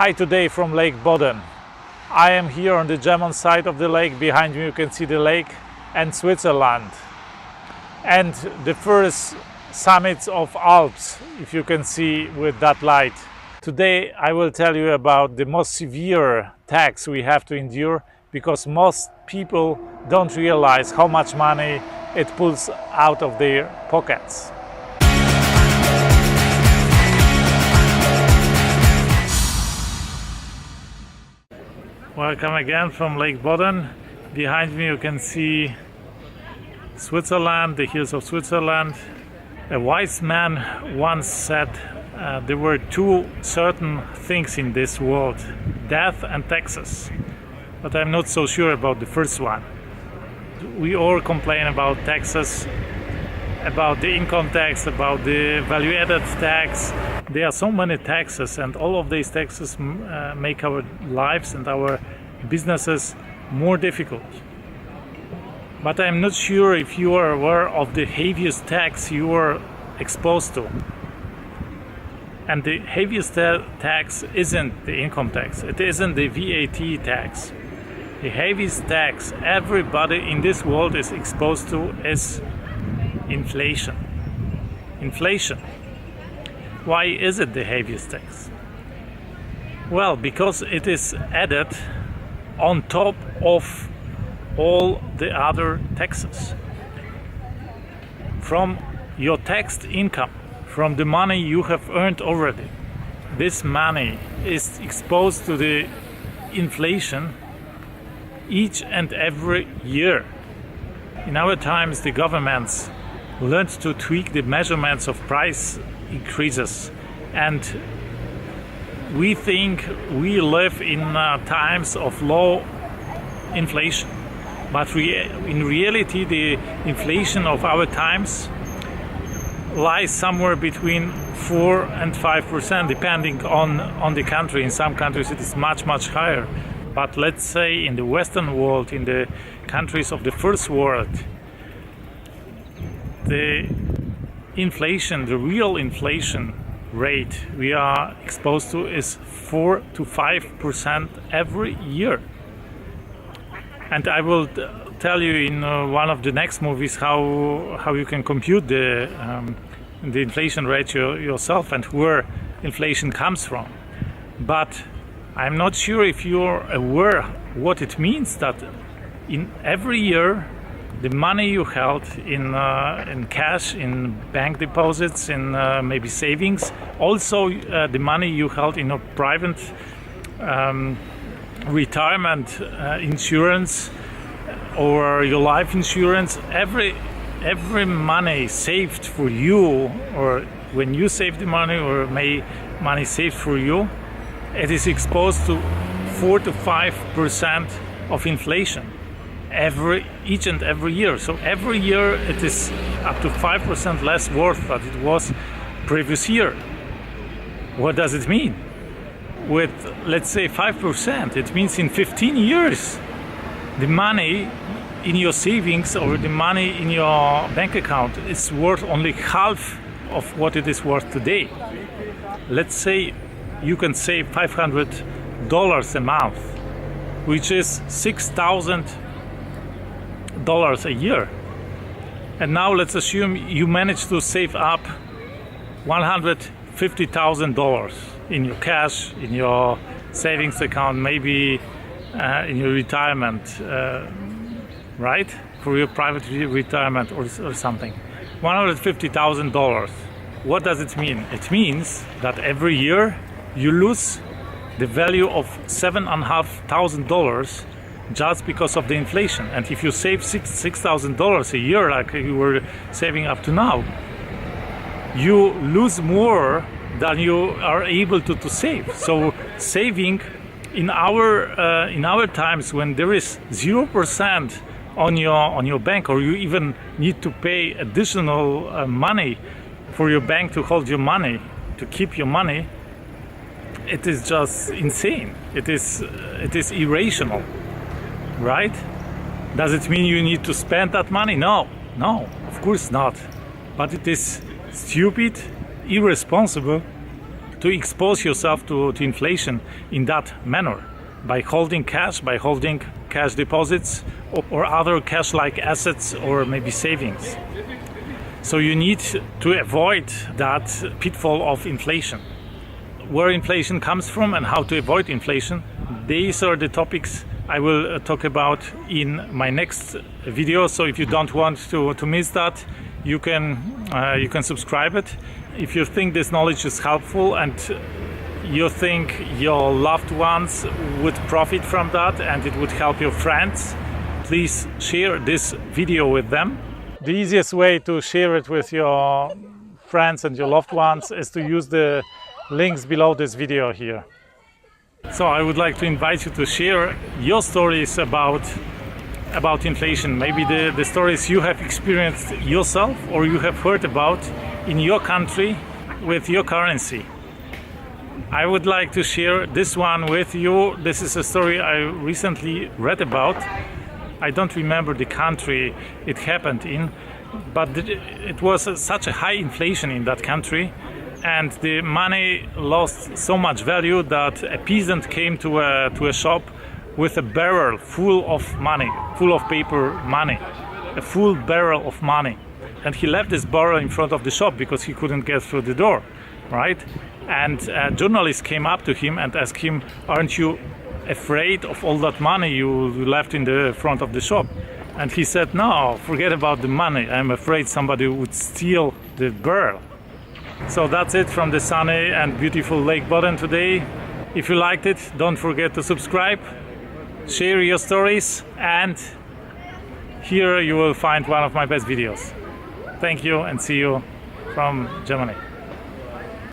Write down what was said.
Hi, today from Lake Boden. I am here on the German side of the lake. Behind me you can see the lake and Switzerland. And the first summits of Alps, if you can see with that light. Today I will tell you about the most severe tax we have to endure, because most people don't realize how much money it pulls out of their pockets. Welcome again from Lake Boden. Behind me you can see Switzerland, the hills of Switzerland. A wise man once said there were two certain things in this world: death and taxes. But I'm not so sure about the first one. We all complain about taxes, about the income tax, about the value-added tax. There are so many taxes, and all of these taxes make our lives and our businesses more difficult. But I'm not sure if you are aware of the heaviest tax you are exposed to. And the heaviest tax isn't the income tax, it isn't the VAT tax. The heaviest tax everybody in this world is exposed to is inflation. Inflation. Why is it the heaviest tax? Well, because it is added on top of all the other taxes. From your taxed income, from the money you have earned already, this money is exposed to the inflation each and every year. In our times, the governments learned to tweak the measurements of price increases, and we think we live in times of low inflation. But in reality, the inflation of our times lies somewhere between 4 and 5%, depending on the country. In some countries it is much higher. But let's say in the Western world, in the countries of the first world, the inflation, the real inflation rate we are exposed to is 4 to 5% every year. And I will tell you in one of the next movies how you can compute the inflation rate yourself and where inflation comes from. But I'm not sure if you're aware what it means that in every year the money you held in cash, in bank deposits, in maybe savings, also the money you held in a private retirement insurance or your life insurance, every money saved for you, or when you save the money, or money saved for you, it is exposed to 4 to 5% of inflation each and every year. So every year it is up to 5% less worth than it was previous year. What does it mean? With, let's say, 5%, it means in 15 years the money in your savings or the money in your bank account is worth only half of what it is worth today. Let's say you can save $500 a month, which is $6,000 a year. And now let's assume you manage to save up $150,000 in your cash, in your savings account, maybe in your retirement, right? For your private retirement or something. $150,000. What does it mean? It means that every year you lose the value of $7,500 just because of the inflation. And if you save $6,000 a year, like you were saving up to now, you lose more than you are able to save. So saving in our times, when there is 0% on your bank, or you even need to pay additional money for your bank to hold your money, to keep your money, it is just insane. It is irrational, right? Does it mean you need to spend that money? No, of course not. But it is stupid, irresponsible, to expose yourself to inflation in that manner, by holding cash, by holding cash deposits or other cash-like assets or maybe savings. So you need to avoid that pitfall of inflation. Where inflation comes from and how to avoid inflation, these are the topics I will talk about in my next video. So if you don't want to miss that, you can subscribe it. If you think this knowledge is helpful and you think your loved ones would profit from that and it would help your friends, please share this video with them. The easiest way to share it with your friends and your loved ones is to use the links below this video here. So I would like to invite you to share your stories about inflation, maybe the stories you have experienced yourself or you have heard about in your country with your currency. I would like to share this one with you. This is a story I recently read about. I don't remember the country it happened in, but it was such a high inflation in that country, and the money lost so much value that a peasant came to a shop with a barrel full of money, full of paper money, a full barrel of money. And he left this barrel in front of the shop because he couldn't get through the door, right? And a journalist came up to him and asked him, "Aren't you afraid of all that money you left in the front of the shop?" And he said, "No, forget about the money. I'm afraid somebody would steal the barrel." So that's it from the sunny and beautiful Lake Boden today. If you liked it, don't forget to subscribe, share your stories, and here you will find one of my best videos. Thank you and see you from Germany.